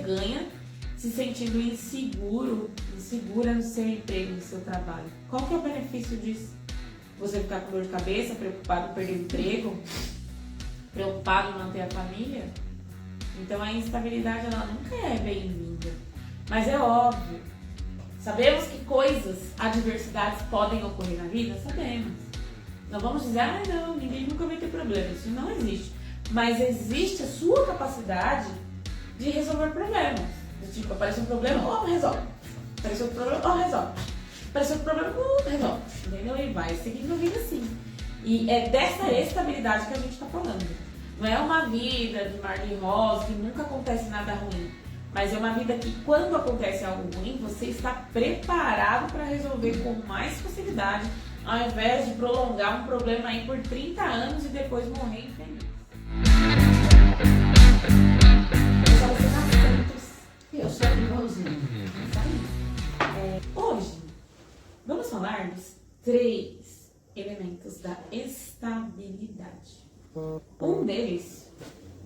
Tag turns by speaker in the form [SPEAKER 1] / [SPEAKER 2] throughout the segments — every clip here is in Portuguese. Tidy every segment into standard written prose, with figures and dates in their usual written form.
[SPEAKER 1] ganha se sentindo insegura no seu emprego, no seu trabalho? Qual que é o benefício disso? Você ficar com dor de cabeça, preocupado em perder o emprego, preocupado em manter a família? Então a instabilidade, ela nunca é bem-vinda. Mas é óbvio, sabemos que adversidades podem ocorrer na vida? Sabemos. Não vamos dizer, não, ninguém nunca vai ter problema. Isso não existe. Mas existe a sua capacidade de resolver problemas. Tipo, apareceu um problema, resolve. Apareceu um problema, resolve. Apareceu um problema, resolve. Entendeu? E vai seguindo a vida assim. E é dessa estabilidade que a gente está falando. Não é uma vida de mar de rosa, que nunca acontece nada ruim. Mas é uma vida que, quando acontece algo ruim, você está preparado para resolver com mais facilidade, ao invés de prolongar um problema aí por 30 anos e depois morrer infeliz.
[SPEAKER 2] Eu sou igualzinho.
[SPEAKER 1] Hoje, vamos falar dos 3 elementos da estabilidade. Um deles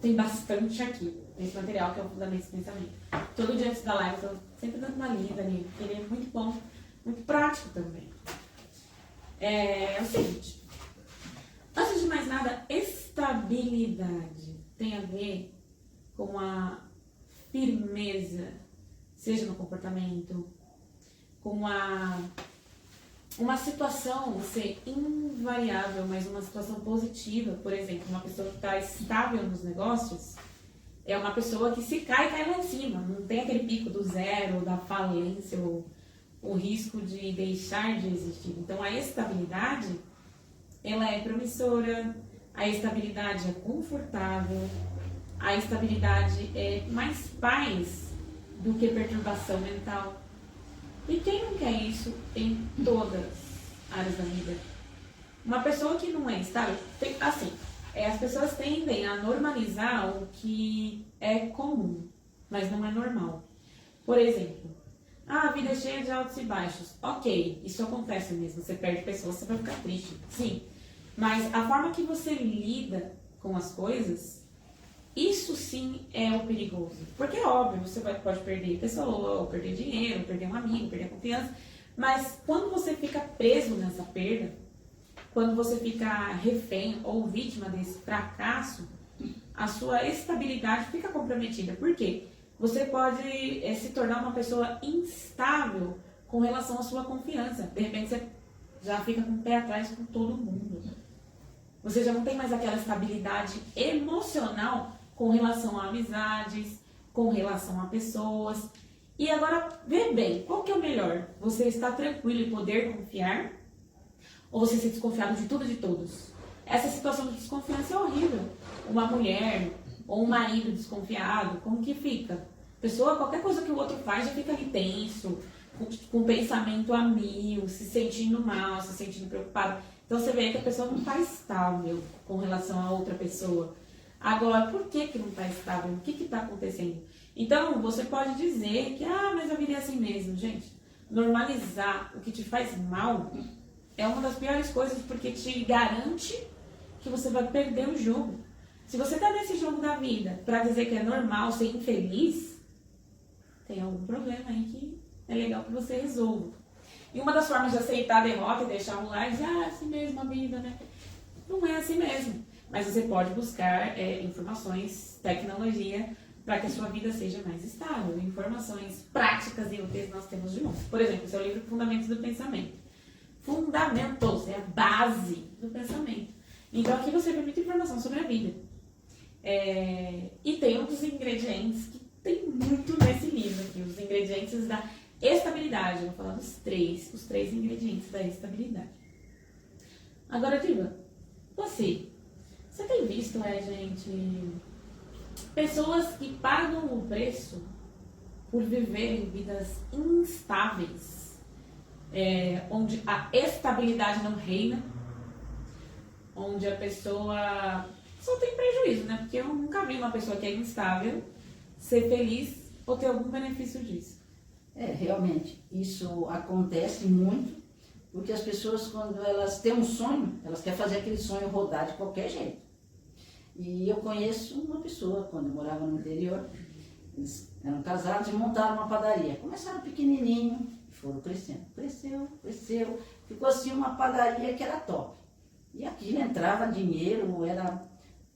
[SPEAKER 1] tem bastante aqui, nesse material que é o Fundamentos do Pensamento. Todo dia antes da live eu estou sempre dando uma lida nele, porque ele é muito bom, muito prático também. É o seguinte, antes de mais nada, estabilidade tem a ver com a firmeza, seja no comportamento, com uma situação ser invariável, mas uma situação positiva. Por exemplo, uma pessoa que está estável nos negócios é uma pessoa que se cai lá em cima, não tem aquele pico do zero, da falência, ou o risco de deixar de existir. Então a estabilidade, ela é promissora, a estabilidade é confortável, a estabilidade é mais paz do que perturbação mental. E quem não quer isso em todas as áreas da vida? Uma pessoa que não é estável, as pessoas tendem a normalizar o que é comum, mas não é normal. Por exemplo, a vida é cheia de altos e baixos. Ok, isso acontece mesmo, você perde pessoas, você vai ficar triste. Sim, mas a forma que você lida com as coisas, isso sim é o perigoso. Porque é óbvio, você pode perder pessoa, ou perder dinheiro, ou perder um amigo, perder a confiança. Mas quando você fica preso nessa perda, quando você fica refém ou vítima desse fracasso, a sua estabilidade fica comprometida. Por quê? Você pode se tornar uma pessoa instável com relação à sua confiança. De repente você já fica com o pé atrás com todo mundo. Você já não tem mais aquela estabilidade emocional com relação a amizades, com relação a pessoas. E agora, vê bem, qual que é o melhor? Você estar tranquilo e poder confiar? Ou você ser desconfiado de tudo e de todos? Essa situação de desconfiança é horrível. Uma mulher ou um marido desconfiado, como que fica? Pessoa, qualquer coisa que o outro faz, já fica ali tenso, com pensamento a mil, se sentindo mal, se sentindo preocupado. Então você vê que a pessoa não está estável com relação a outra pessoa. Agora, por que não está estável? O que está acontecendo? Então, você pode dizer que, mas a vida é assim mesmo. Gente, normalizar o que te faz mal é uma das piores coisas, porque te garante que você vai perder o jogo. Se você está nesse jogo da vida para dizer que é normal ser infeliz, tem algum problema aí que é legal que você resolva. E uma das formas de aceitar a derrota e deixar rolar é dizer, é assim mesmo a vida, né? Não é assim mesmo. Mas você pode buscar informações, tecnologia, para que a sua vida seja mais estável. Informações práticas e úteis nós temos de mão. Por exemplo, seu livro Fundamentos do Pensamento. Fundamentos, é a base do pensamento. Então aqui você vê muita informação sobre a vida. E tem um dos ingredientes que tem muito nesse livro aqui, os ingredientes da estabilidade. Eu vou falar dos os três ingredientes da estabilidade. Agora, Diva, você tem visto, gente, pessoas que pagam o preço por viverem vidas instáveis, onde a estabilidade não reina, onde a pessoa só tem prejuízo, né? Porque eu nunca vi uma pessoa que é instável ser feliz ou ter algum benefício disso.
[SPEAKER 2] Realmente, isso acontece muito, porque as pessoas, quando elas têm um sonho, elas querem fazer aquele sonho rodar de qualquer jeito. E eu conheço uma pessoa, quando eu morava no interior, eles eram eram casados e montaram uma padaria. Começaram pequenininho e foram crescendo. Cresceu. Ficou assim uma padaria que era top. E aquilo entrava dinheiro, era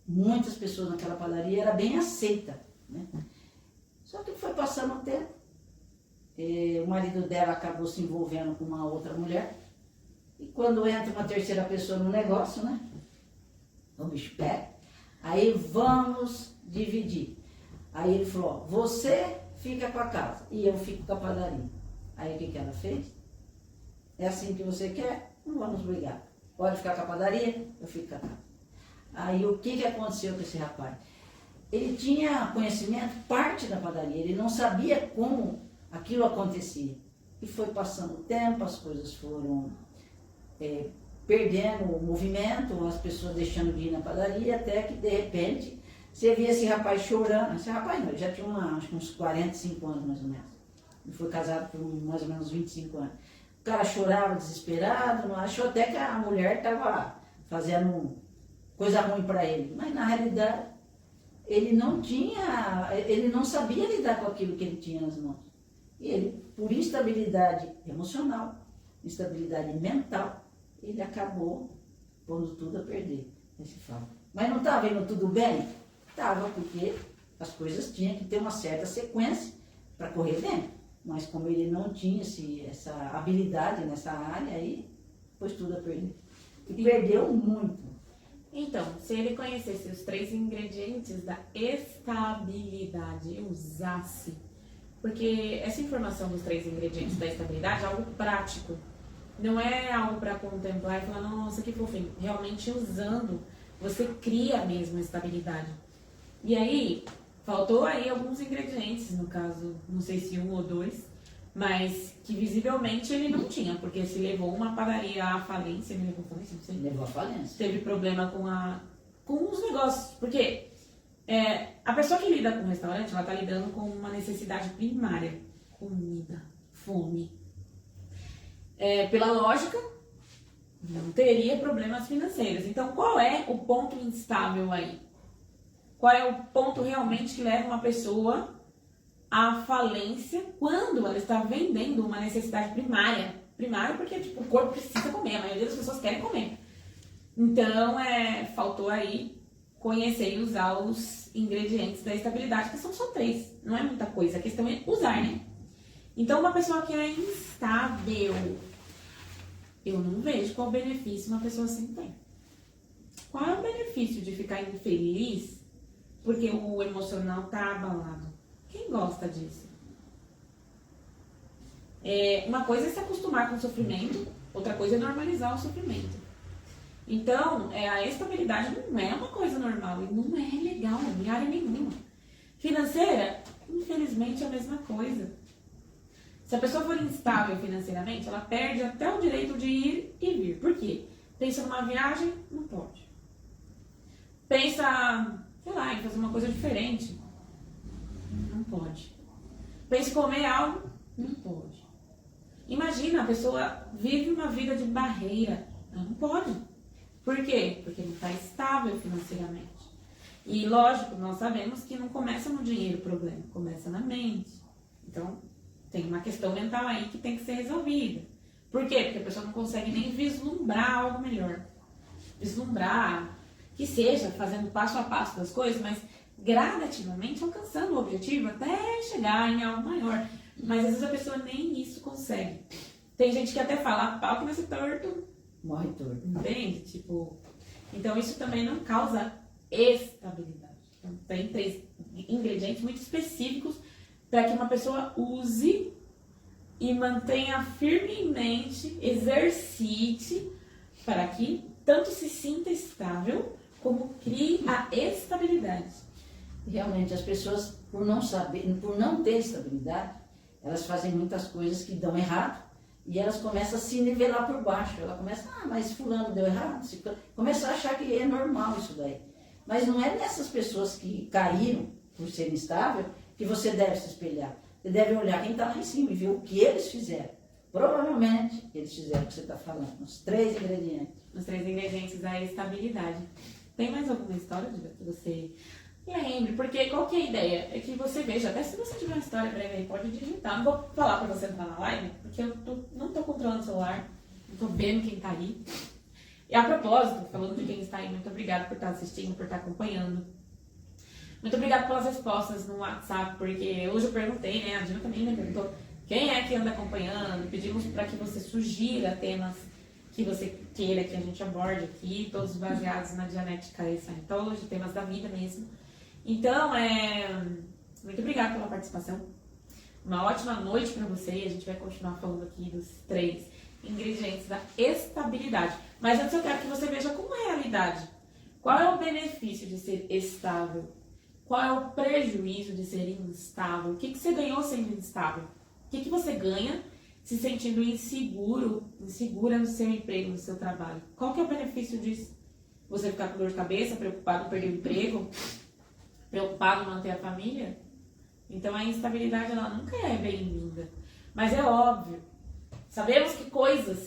[SPEAKER 2] muitas pessoas naquela padaria, era bem aceita, né? Só que foi passando o tempo, o marido dela acabou se envolvendo com uma outra mulher, e quando entra uma terceira pessoa no negócio, né? O bicho pega, aí vamos dividir. Aí ele falou, ó, você fica com a casa e eu fico com a padaria. Aí o que ela fez? É assim que você quer? Não vamos brigar. Pode ficar com a padaria, eu fico com a casa. Aí o que aconteceu com esse rapaz? Ele tinha conhecimento, parte da padaria, ele não sabia como aquilo acontecia. E foi passando o tempo, as coisas foram perdendo o movimento, as pessoas deixando de ir na padaria, até que de repente você via esse rapaz chorando. Esse rapaz não, ele já tinha acho que uns 45 anos mais ou menos. Ele foi casado por mais ou menos 25 anos. O cara chorava desesperado, achou até que a mulher estava fazendo coisa ruim para ele. Mas na realidade, ele não sabia lidar com aquilo que ele tinha nas mãos. E ele, por instabilidade emocional, instabilidade mental, ele acabou pondo tudo a perder. Esse fato. Mas não estava indo tudo bem? Estava, porque as coisas tinham que ter uma certa sequência para correr bem. Mas como ele não tinha essa habilidade nessa área, aí pôs tudo a perder. E perdeu muito.
[SPEAKER 1] Então, se ele conhecesse os 3 ingredientes da estabilidade e usasse, porque essa informação dos 3 ingredientes da estabilidade é algo prático, não é algo para contemplar e falar, nossa, que fofinho. Realmente usando, você cria mesmo a estabilidade. E aí, faltou aí alguns ingredientes, no caso, não sei se 1 ou 2, mas que visivelmente ele não tinha, porque se levou uma padaria à falência, ele levou à falência, não sei.
[SPEAKER 2] Levou à falência.
[SPEAKER 1] Teve problema com os negócios, porque a pessoa que lida com o restaurante, ela está lidando com uma necessidade primária, comida, fome. Pela lógica, não teria problemas financeiros. Então, qual é o ponto instável aí? Qual é o ponto realmente que leva uma pessoa à falência quando ela está vendendo uma necessidade primária? Primária porque tipo, o corpo precisa comer, a maioria das pessoas querem comer. Então, faltou aí conhecer e usar os ingredientes da estabilidade, que são só 3, não é muita coisa, a questão é usar, né? Então, uma pessoa que é instável, eu não vejo qual benefício uma pessoa assim tem. Qual é o benefício de ficar infeliz porque o emocional está abalado? Quem gosta disso? Uma coisa é se acostumar com o sofrimento, outra coisa é normalizar o sofrimento. Então, a estabilidade não é uma coisa normal e não é legal em área nenhuma. Financeira, infelizmente, é a mesma coisa. Se a pessoa for instável financeiramente, ela perde até o direito de ir e vir. Por quê? Pensa numa viagem, não pode. Pensa, sei lá, em fazer uma coisa diferente, não pode. Pensa em comer algo, não pode. Imagina, a pessoa vive uma vida de barreira, ela não pode. Por quê? Porque não está estável financeiramente. E lógico, nós sabemos que não começa no dinheiro o problema, começa na mente. Então, tem uma questão mental aí que tem que ser resolvida. Por quê? Porque a pessoa não consegue nem vislumbrar algo melhor. Vislumbrar, que seja fazendo passo a passo das coisas, mas gradativamente alcançando o objetivo até chegar em algo maior. Mas às vezes a pessoa nem isso consegue. Tem gente que até fala, pau que nasce torto,
[SPEAKER 2] morre torto.
[SPEAKER 1] Entende? Então isso também não causa estabilidade. Então, tem 3 ingredientes muito específicos para que uma pessoa use e mantenha firmemente, exercite, para que tanto se sinta estável, como crie a estabilidade.
[SPEAKER 2] Realmente, as pessoas, por não ter estabilidade, elas fazem muitas coisas que dão errado e elas começam a se nivelar por baixo. Ela começa, mas fulano deu errado. Começa a achar que é normal isso daí. Mas não é nessas pessoas que caíram por ser instável que você deve se espelhar. Você deve olhar quem está lá em cima e ver o que eles fizeram. Provavelmente eles fizeram o que você está falando, os 3 ingredientes.
[SPEAKER 1] Os 3 ingredientes da estabilidade. Tem mais alguma história, Diva, que você Lembre, porque qual que é a ideia? É que você veja, até se você tiver uma história breve aí, pode digitar. Não vou falar pra você entrar na live, porque não tô controlando o celular, não tô vendo quem tá aí. E a propósito, falando de quem está aí, muito obrigada por estar assistindo, por estar acompanhando. Muito obrigada pelas respostas no WhatsApp, porque hoje eu perguntei, né? A Dina também me perguntou quem é que anda acompanhando. Pedimos para que você sugira temas que você queira que a gente aborde aqui, todos baseados na Dianética e Scientology, temas da vida mesmo. Então, muito obrigada pela participação. Uma ótima noite para você e a gente vai continuar falando aqui dos 3 ingredientes da estabilidade. Mas antes eu quero que você veja como é a realidade. Qual é o benefício de ser estável? Qual é o prejuízo de ser instável? O que você ganhou sendo instável? O que você ganha se sentindo insegura no seu emprego, no seu trabalho? Qual que é o benefício disso? Você ficar com dor de cabeça, preocupado em perder o emprego? Preocupado em manter a família? Então a instabilidade ela nunca é bem-vinda. Mas é óbvio. Sabemos que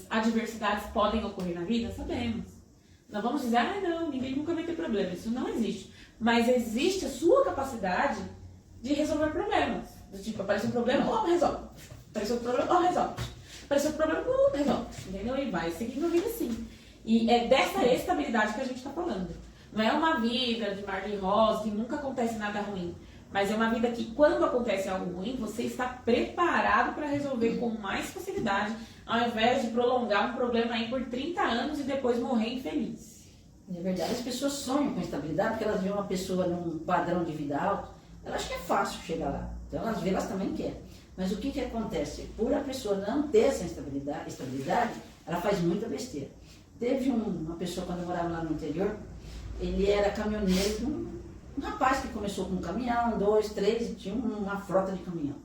[SPEAKER 1] adversidades podem ocorrer na vida? Sabemos. Não vamos dizer, não, ninguém nunca vai ter problema. Isso não existe. Mas existe a sua capacidade de resolver problemas. Do tipo, aparece um problema, resolve. Apareceu um problema, resolve. Apareceu um problema, resolve. Entendeu? E vai seguindo a vida assim. E é dessa estabilidade que a gente está falando. Não é uma vida de mar de rosa, que nunca acontece nada ruim. Mas é uma vida que, quando acontece algo ruim, você está preparado para resolver com mais facilidade, ao invés de prolongar um problema aí por 30 anos e depois morrer infeliz.
[SPEAKER 2] É verdade, as pessoas sonham com estabilidade, porque elas veem uma pessoa num padrão de vida alto, elas acham que é fácil chegar lá. Então, às vezes, elas também querem. Mas o que acontece? Por a pessoa não ter essa estabilidade, ela faz muita besteira. Teve uma pessoa, quando eu morava lá no interior, ele era caminhoneiro, um rapaz que começou com um caminhão, 2, 3, e tinha uma frota de caminhão.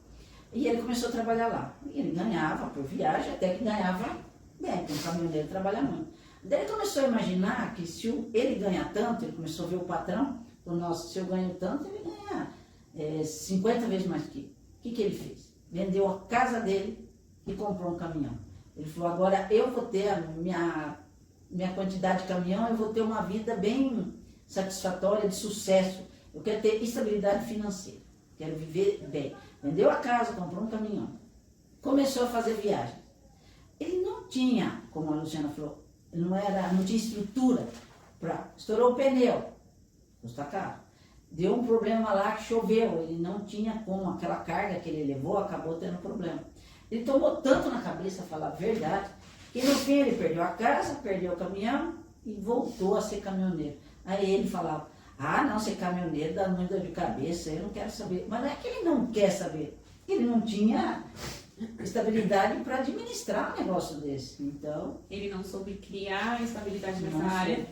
[SPEAKER 2] E ele começou a trabalhar lá. E ele ganhava por viagem, até que ganhava bem, porque um caminhoneiro trabalha muito. Daí ele começou a imaginar que se ele ganha tanto, ele começou a ver o patrão, se eu ganho tanto, ele ganha 50 vezes mais que eu. O que ele fez? Vendeu a casa dele e comprou um caminhão. Ele falou, agora eu vou ter a minha quantidade de caminhão, eu vou ter uma vida bem satisfatória, de sucesso. Eu quero ter estabilidade financeira, quero viver bem. Vendeu a casa, comprou um caminhão. Começou a fazer viagem. Ele não tinha, como a Luciana falou, não tinha estrutura estourou o pneu, custa caro. Deu um problema lá que choveu, ele não tinha como, aquela carga que ele levou acabou tendo problema. Ele tomou tanto na cabeça, falar a verdade, que no fim ele perdeu a casa, perdeu o caminhão e voltou a ser caminhoneiro. Aí ele falava, não, ser caminhoneiro dá muita dor de cabeça, eu não quero saber. Mas não é que ele não quer saber, ele não tinha estabilidade para administrar um negócio desse. Então,
[SPEAKER 1] ele não soube criar estabilidade nessa área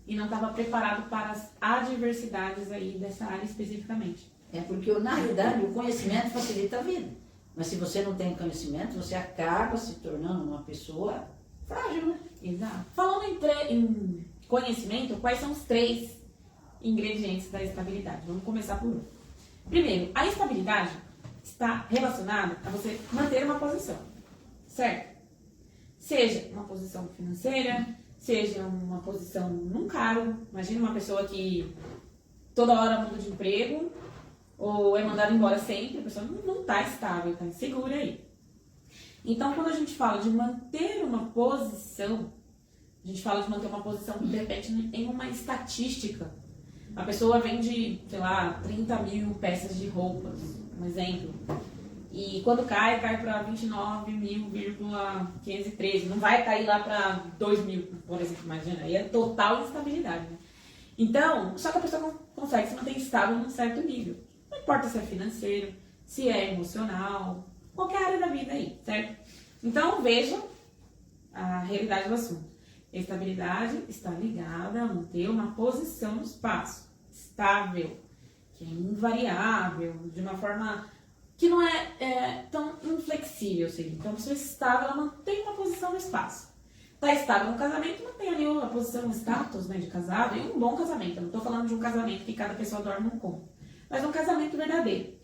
[SPEAKER 1] e não estava preparado para as adversidades aí dessa área especificamente.
[SPEAKER 2] É porque, na realidade, o conhecimento facilita a vida. Mas se você não tem conhecimento, você acaba se tornando uma pessoa frágil, né?
[SPEAKER 1] Exato. Falando em conhecimento, quais são os 3 ingredientes da estabilidade? Vamos começar por um. Primeiro, a estabilidade está relacionada a você manter uma posição, certo? Seja uma posição financeira, seja uma posição num cargo. Imagina uma pessoa que toda hora muda de emprego ou é mandada embora sempre, a pessoa não está estável, está insegura aí. Então, quando a gente fala de manter uma posição, a gente fala de manter uma posição, de repente, em uma estatística. A pessoa vende, 30 mil peças de roupas, um exemplo. E quando cai para 29.513. Não vai cair lá para 2.000, por exemplo, imagina. Aí é total instabilidade, né? Então, só que a pessoa não consegue se manter estável num certo nível. Não importa se é financeiro, se é emocional, qualquer área da vida aí, certo? Então, vejam a realidade do assunto. A estabilidade está ligada a manter uma posição no espaço, estável, que é invariável, de uma forma que não é tão inflexível, seja. Então, a pessoa estável, ela mantém uma posição no espaço. Está estável no casamento, mantém ali a posição, o status, né, de casado, e um bom casamento. Eu não estou falando de um casamento que cada pessoa dorme num cômodo, mas um casamento verdadeiro.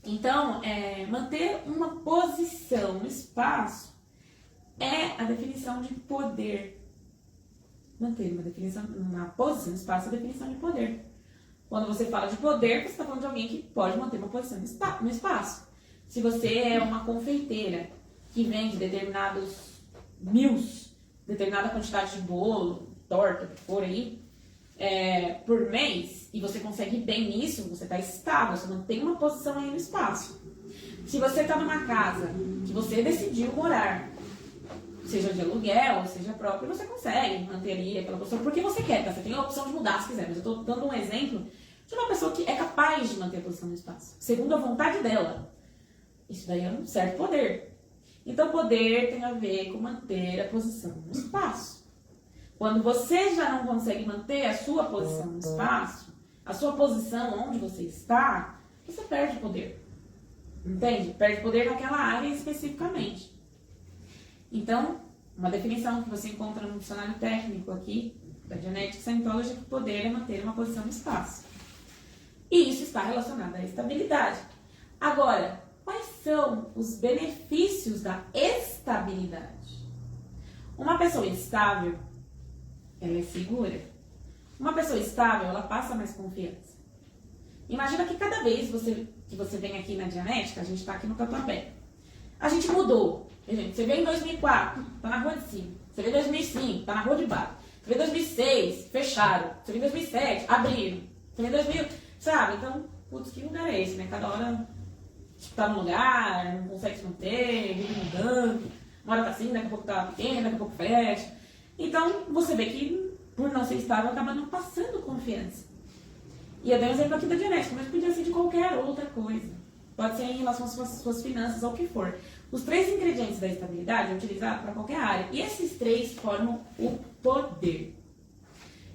[SPEAKER 1] Então, manter uma posição no espaço é a definição de poder. Manter uma posição no espaço é a definição de poder. Quando você fala de poder, você está falando de alguém que pode manter uma posição no espaço. Se você é uma confeiteira que vende determinada quantidade de bolo, torta, o que for aí, por mês, e você consegue bem nisso, você está estável, você mantém uma posição aí no espaço. Se você está numa casa que você decidiu morar, seja de aluguel, seja próprio, você consegue manter ali aquela posição porque você quer, tá? Você tem a opção de mudar se quiser, mas eu estou dando um exemplo de uma pessoa que é capaz de manter a posição no espaço, segundo a vontade dela. Isso daí é um certo poder. Então, poder tem a ver com manter a posição no espaço. Quando você já não consegue manter a sua posição no espaço, a sua posição onde você está, você perde poder. Entende? Perde poder naquela área especificamente. Então, uma definição que você encontra no dicionário técnico aqui, da Genetic Scientology, é que poder é manter uma posição no espaço. E isso está relacionado à estabilidade. Agora, quais são os benefícios da estabilidade? Uma pessoa estável, ela é segura. Uma pessoa estável, ela passa mais confiança. Imagina que cada vez que você vem aqui na Dianética, a gente está aqui no Tatuapé. A gente mudou. Você veio em 2004, tá na rua de cima. Você veio em 2005, tá na rua de baixo. Você veio em 2006, fecharam. Você veio em 2007, abriram. Você veio em 2000, sabe? Então, putz, que lugar é esse, né? Cada hora tá num lugar, não consegue se manter, vive mudando. Uma hora tá assim, daqui a pouco tá pequeno, daqui a pouco fecha. Então, você vê que, por não ser estável, acaba não passando confiança. E eu dei um exemplo aqui da genética, mas podia ser de qualquer outra coisa. Pode ser em relação às suas finanças ou o que for. Os 3 ingredientes da estabilidade é utilizado para qualquer área. E esses 3 formam o poder.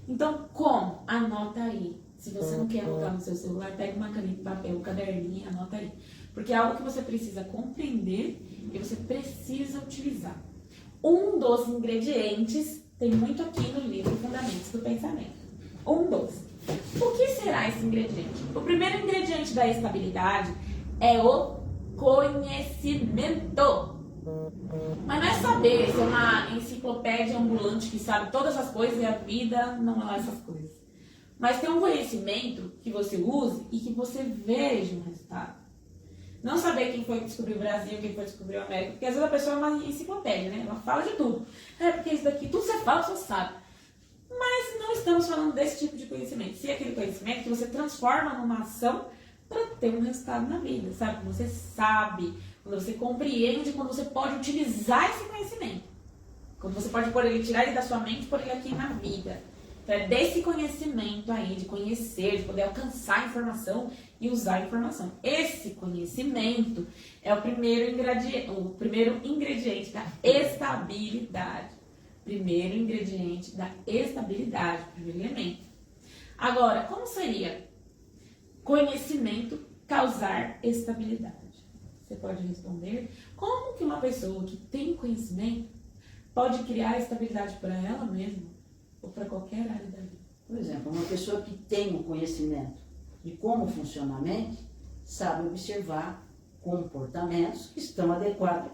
[SPEAKER 1] Então, como? Anota aí. Se você não quer anotar no seu celular, pega uma caneta, papel, um caderninho e anota aí. Porque é algo que você precisa compreender e você precisa utilizar. Um dos ingredientes, tem muito aqui no livro Fundamentos do Pensamento. Um dos. O que será esse ingrediente? O primeiro ingrediente da estabilidade é o conhecimento. Mas não é saber ser uma enciclopédia ambulante que sabe todas as coisas e a vida não é essas coisas. Mas ter um conhecimento que você use e que você veja um resultado. Não saber quem foi que descobriu o Brasil, quem foi que descobriu a América, porque às vezes a pessoa é uma enciclopédia, né? Ela fala de tudo. Porque isso daqui, tudo você fala, você sabe. Mas não estamos falando desse tipo de conhecimento. Se é aquele conhecimento que você transforma numa ação para ter um resultado na vida, sabe? Quando você sabe, quando você compreende, quando você pode utilizar esse conhecimento. Quando você pode tirar ele da sua mente e pôr ele aqui na vida. Então é desse conhecimento aí, de conhecer, de poder alcançar a informação e usar a informação. Esse conhecimento é o primeiro ingrediente da estabilidade. Primeiro ingrediente da estabilidade, primeiro elemento. Agora, como seria conhecimento causar estabilidade? Você pode responder, como que uma pessoa que tem conhecimento pode criar estabilidade para ela mesma ou para qualquer área da vida?
[SPEAKER 2] Por exemplo, uma pessoa que tem o conhecimento de como funciona a mente, sabe observar comportamentos que estão adequados.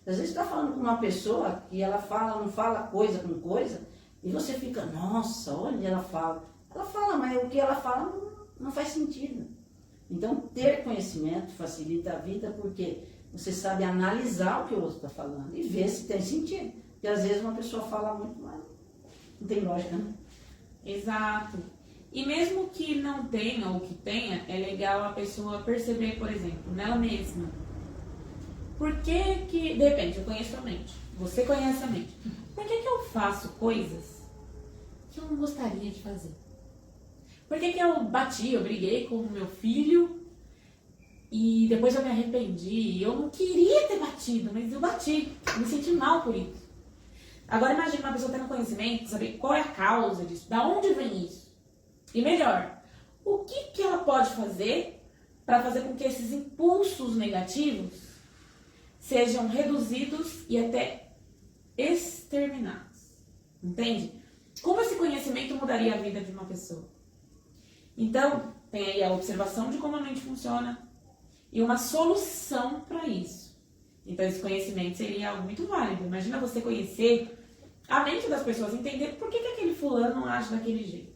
[SPEAKER 2] Às vezes está falando com uma pessoa que ela fala, não fala coisa com coisa, e você fica, nossa, olha, ela fala. Ela fala, mas o que ela fala não faz sentido. Então, ter conhecimento facilita a vida porque você sabe analisar o que o outro está falando e ver se tem sentido. Porque às vezes uma pessoa fala muito, mas não tem lógica, né?
[SPEAKER 1] Exato. E mesmo que não tenha ou que tenha, é legal a pessoa perceber, por exemplo, nela mesma. Por que, de repente, eu conheço a mente, você conhece a mente. Por que eu faço coisas que eu não gostaria de fazer? Por que eu bati, eu briguei com o meu filho e depois eu me arrependi? Eu não queria ter batido, mas eu bati, eu me senti mal por isso. Agora imagine uma pessoa tendo conhecimento, saber qual é a causa disso, da onde vem isso. E melhor, o que ela pode fazer para fazer com que esses impulsos negativos sejam reduzidos e até exterminados. Entende? Como esse conhecimento mudaria a vida de uma pessoa? Então, tem aí a observação de como a mente funciona e uma solução para isso. Então, esse conhecimento seria algo muito válido. Imagina você conhecer a mente das pessoas, entender por que aquele fulano age daquele jeito.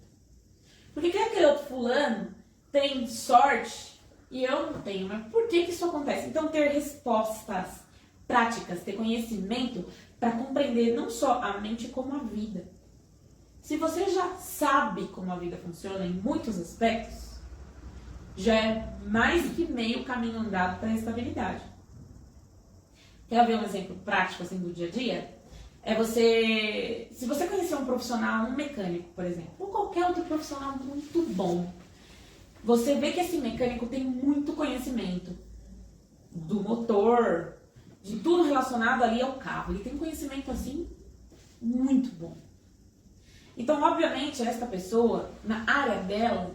[SPEAKER 1] Por que aquele outro fulano tem sorte e eu não tenho? Mas por que isso acontece? Então, ter respostas práticas, ter conhecimento para compreender não só a mente como a vida. Se você já sabe como a vida funciona em muitos aspectos, já é mais que meio caminho andado para a estabilidade. Quer ver um exemplo prático assim do dia a dia? Se você conhecer um profissional, um mecânico, por exemplo, ou qualquer outro profissional muito bom, você vê que esse mecânico tem muito conhecimento do motor, de tudo relacionado ali ao carro. Ele tem conhecimento assim muito bom. Então, obviamente, esta pessoa, na área dela,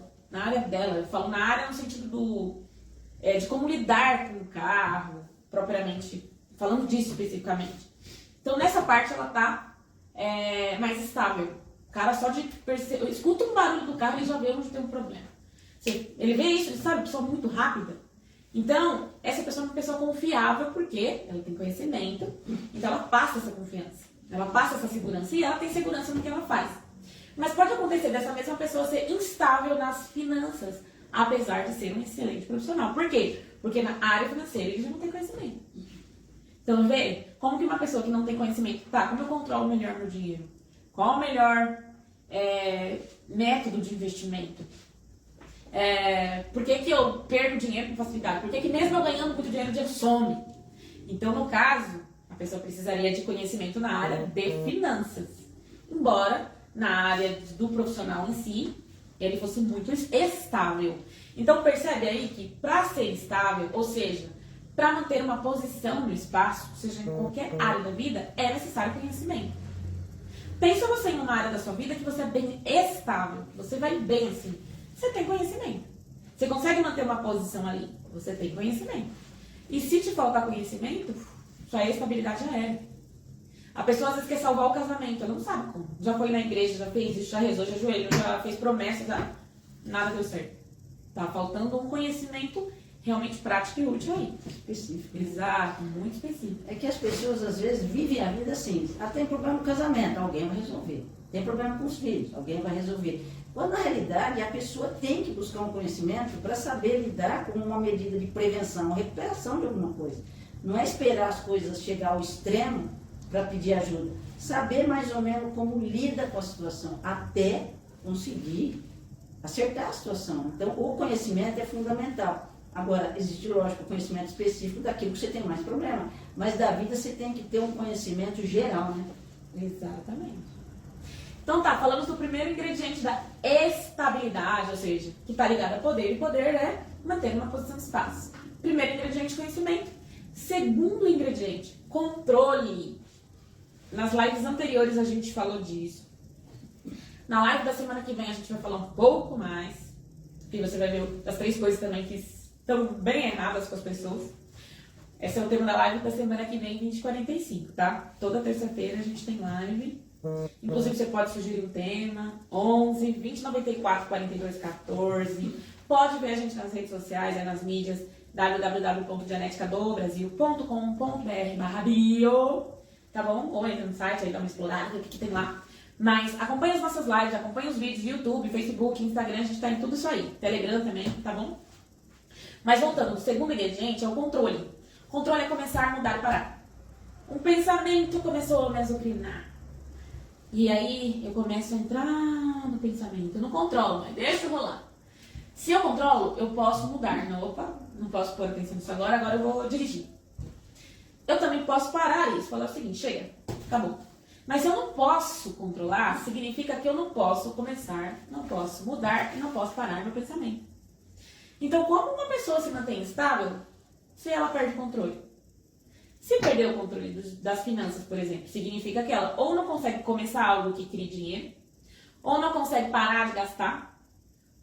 [SPEAKER 1] eu falo na área no sentido de como lidar com o carro, propriamente, falando disso especificamente. Então, nessa parte, ela tá mais estável. O cara só de perceber, escuta um barulho do carro e já vê onde tem um problema. Ele vê isso, ele sabe, pessoa muito rápida. Então, essa pessoa é uma pessoa confiável porque ela tem conhecimento, então ela passa essa confiança, ela passa essa segurança e ela tem segurança no que ela faz. Mas pode acontecer dessa mesma pessoa ser instável nas finanças, apesar de ser um excelente profissional. Por quê? Porque na área financeira ele já não tem conhecimento. Então, vê como que uma pessoa que não tem conhecimento, tá, como eu controlo melhor meu dinheiro? Qual o melhor método de investimento? Por que eu perco dinheiro com facilidade? Por que mesmo eu ganhando muito dinheiro, o dinheiro some? Então, no caso, a pessoa precisaria de conhecimento na área de finanças. Embora na área do profissional em si, ele fosse muito estável. Então, percebe aí que para ser estável, ou seja, para manter uma posição no espaço, seja em qualquer área da vida, é necessário conhecimento. Pensa você em uma área da sua vida que você é bem estável, que você vai bem assim. Você tem conhecimento. Você consegue manter uma posição ali, você tem conhecimento. E se te faltar conhecimento, sua estabilidade já era. A pessoa às vezes quer salvar o casamento, ela não sabe como. Já foi na igreja, já fez isso, já rezou, já ajoelhou, já fez promessas, nada deu certo. Tá faltando um conhecimento realmente prático e útil aí.
[SPEAKER 2] Específico.
[SPEAKER 1] Exato, muito específico.
[SPEAKER 2] É que as pessoas às vezes vivem a vida assim. Tem problema no casamento, alguém vai resolver. Tem problema com os filhos, alguém vai resolver. Quando na realidade a pessoa tem que buscar um conhecimento para saber lidar com uma medida de prevenção, recuperação de alguma coisa. Não é esperar as coisas chegar ao extremo para pedir ajuda. Saber mais ou menos como lida com a situação, até conseguir acertar a situação. Então, o conhecimento é fundamental. Agora, existe, lógico, o conhecimento específico daquilo que você tem mais problema. Mas da vida você tem que ter um conhecimento geral, né?
[SPEAKER 1] Exatamente. Então tá, falamos do primeiro ingrediente da estabilidade, ou seja, que está ligado a poder. E poder é manter uma posição de espaço. Primeiro ingrediente, conhecimento. Segundo ingrediente, controle. Nas lives anteriores a gente falou disso. Na live da semana que vem a gente vai falar um pouco mais. Porque você vai ver as 3 coisas também que estão bem erradas com as pessoas. Esse é o tema da live da semana que vem, 20h45, tá? Toda terça-feira a gente tem live. Inclusive você pode sugerir um tema. 11 2094 42 14. Pode ver a gente nas redes sociais, nas mídias www.dianeticadobrasil.com.br/bio, tá bom? Ou entra no site aí, dá uma explorada, o que tem lá. Mas acompanha as nossas lives, acompanha os vídeos, YouTube, Facebook, Instagram, a gente tá em tudo isso aí. Telegram também, tá bom? Mas voltando, o segundo ingrediente é o controle. Controle é começar a mudar e parar. Um pensamento começou a me azucrinar. E aí eu começo a entrar no pensamento. Eu não controlo, mas deixa eu rolar. Se eu controlo, eu posso mudar. Não, opa, não posso pôr atenção nisso agora eu vou dirigir. Eu também posso parar isso, falar o seguinte, chega, acabou. Mas se eu não posso controlar, significa que eu não posso começar, não posso mudar e não posso parar meu pensamento. Então, como uma pessoa se mantém estável se ela perde o controle? Se perder o controle das finanças, por exemplo, significa que ela ou não consegue começar algo que crie dinheiro, ou não consegue parar de gastar,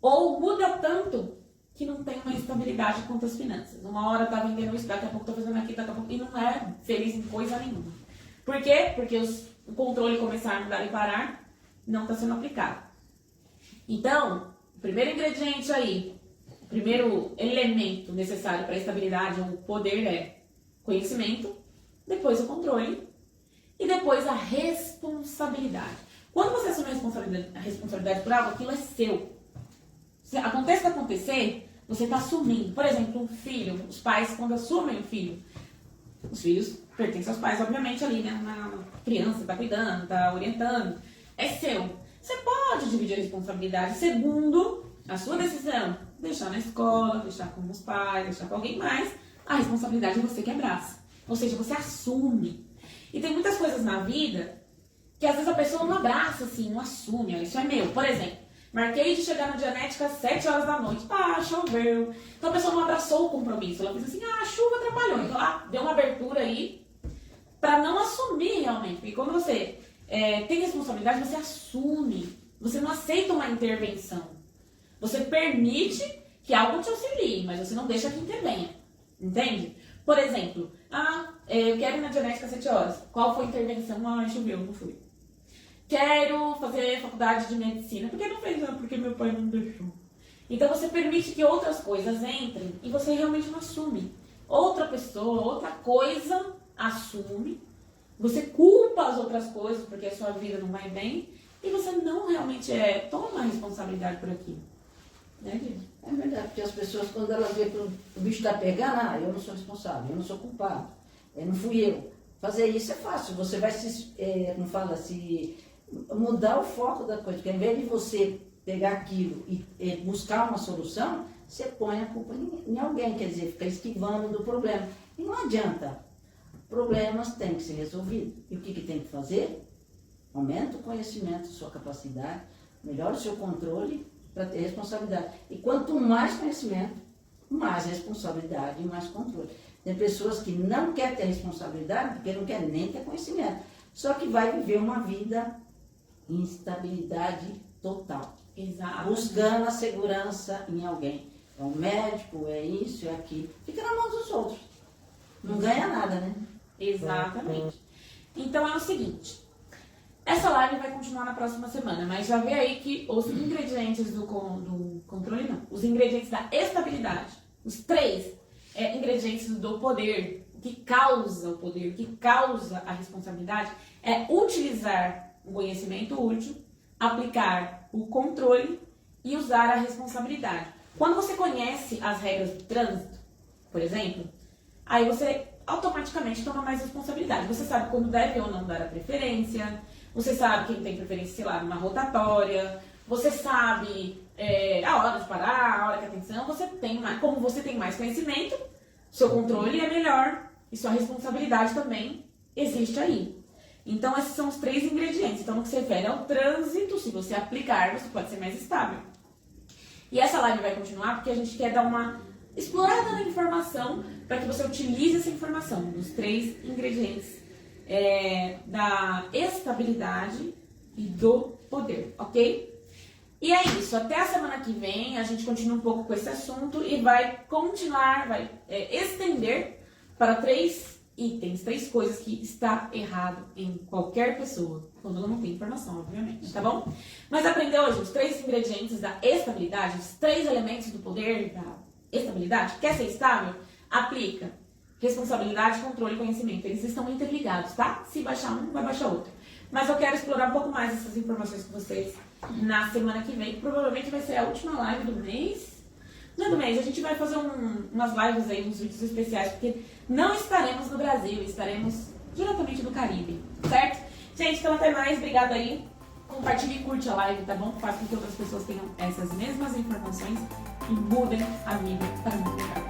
[SPEAKER 1] ou muda tanto que não tem uma estabilidade quanto às finanças. Uma hora tá vendendo isso, daqui a pouco tá fazendo aquilo, daqui a pouco... E não é feliz em coisa nenhuma. Por quê? Porque o controle começar a mudar e parar não está sendo aplicado. Então, o primeiro ingrediente aí, o primeiro elemento necessário para a estabilidade, o poder é conhecimento, depois o controle e depois a responsabilidade. Quando você assume a responsabilidade por algo, aquilo é seu. Se aconteça o que acontecer, você está assumindo. Por exemplo, um filho, os pais, quando assumem o filho, os filhos pertencem aos pais, obviamente, ali, né? Na criança está cuidando, está orientando. É seu. Você pode dividir a responsabilidade segundo a sua decisão. Deixar na escola, deixar com os pais, deixar com alguém mais. A responsabilidade é você que abraça. Ou seja, você assume. E tem muitas coisas na vida que às vezes a pessoa não abraça, assim, não assume. Ó, isso é meu. Por exemplo, marquei de chegar na Dianética às 7 horas da noite. Ah, choveu. Então a pessoa não abraçou o compromisso. Ela fez assim, a chuva atrapalhou. Então ela deu uma abertura aí para não assumir realmente. Porque quando você tem responsabilidade, você assume. Você não aceita uma intervenção. Você permite que algo te auxilie, mas você não deixa que intervenha. Entende? Por exemplo, eu quero ir na Dianética às 7 horas. Qual foi a intervenção? Choveu, não fui. Quero fazer faculdade de medicina. Por que não fez? Porque meu pai não deixou. Então você permite que outras coisas entrem e você realmente não assume. Outra pessoa, outra coisa assume. Você culpa as outras coisas porque a sua vida não vai bem e você não realmente toma a responsabilidade por aquilo. Né, Guilherme?
[SPEAKER 2] É verdade, porque as pessoas, quando elas veem que o bicho está pegando, eu não sou responsável, eu não sou culpado, não fui eu. Fazer isso é fácil, você vai como fala, mudar o foco da coisa, porque ao invés de você pegar aquilo e buscar uma solução, você põe a culpa em alguém, quer dizer, fica esquivando do problema. E não adianta, problemas têm que ser resolvidos. E o que tem que fazer? Aumenta o conhecimento, sua capacidade, melhora o seu controle, para ter responsabilidade. E quanto mais conhecimento, mais responsabilidade e mais controle. Tem pessoas que não querem ter responsabilidade porque não querem nem ter conhecimento. Só que vai viver uma vida em instabilidade total.
[SPEAKER 1] Exato.
[SPEAKER 2] Buscando a segurança em alguém. É um médico, é isso, é aquilo. Fica na mão dos outros. Não ganha nada, né?
[SPEAKER 1] Exatamente. Então é o seguinte. Essa live vai continuar na próxima semana, mas já vê aí que os ingredientes do controle, não, os ingredientes da estabilidade, os 3 ingredientes do poder, o que causa o poder, o que causa a responsabilidade, é utilizar o conhecimento útil, aplicar o controle e usar a responsabilidade. Quando você conhece as regras do trânsito, por exemplo, aí você automaticamente toma mais responsabilidade. Você sabe quando deve ou não dar a preferência, você sabe quem tem preferência, sei lá, numa rotatória, você sabe a hora de parar, a hora que atenção, como você tem mais conhecimento, seu controle é melhor e sua responsabilidade também existe aí. Então esses são os 3 ingredientes. Então no que se refere ao trânsito, se você aplicar, você pode ser mais estável. E essa live vai continuar porque a gente quer dar uma explorada na informação para que você utilize essa informação dos 3 ingredientes da estabilidade e do poder, ok? E é isso, até a semana que vem a gente continua um pouco com esse assunto e vai continuar, vai estender para 3 itens, 3 coisas que está errado em qualquer pessoa, quando ela não tem informação, obviamente, tá bom? Mas aprender hoje os 3 ingredientes da estabilidade, os 3 elementos do poder da estabilidade. Quer ser estável? Aplica. Responsabilidade, controle e conhecimento. Eles estão interligados, tá? Se baixar um, vai baixar outro. Mas eu quero explorar um pouco mais essas informações com vocês na semana que vem. Provavelmente vai ser a última live do mês. Não é do mês, a gente vai fazer umas lives aí, uns vídeos especiais, porque não estaremos no Brasil, estaremos diretamente no Caribe, certo? Gente, então até mais, obrigada aí. Compartilhe e curte a live, tá bom? Faz com que outras pessoas tenham essas mesmas informações e mudem a vida para muito melhor.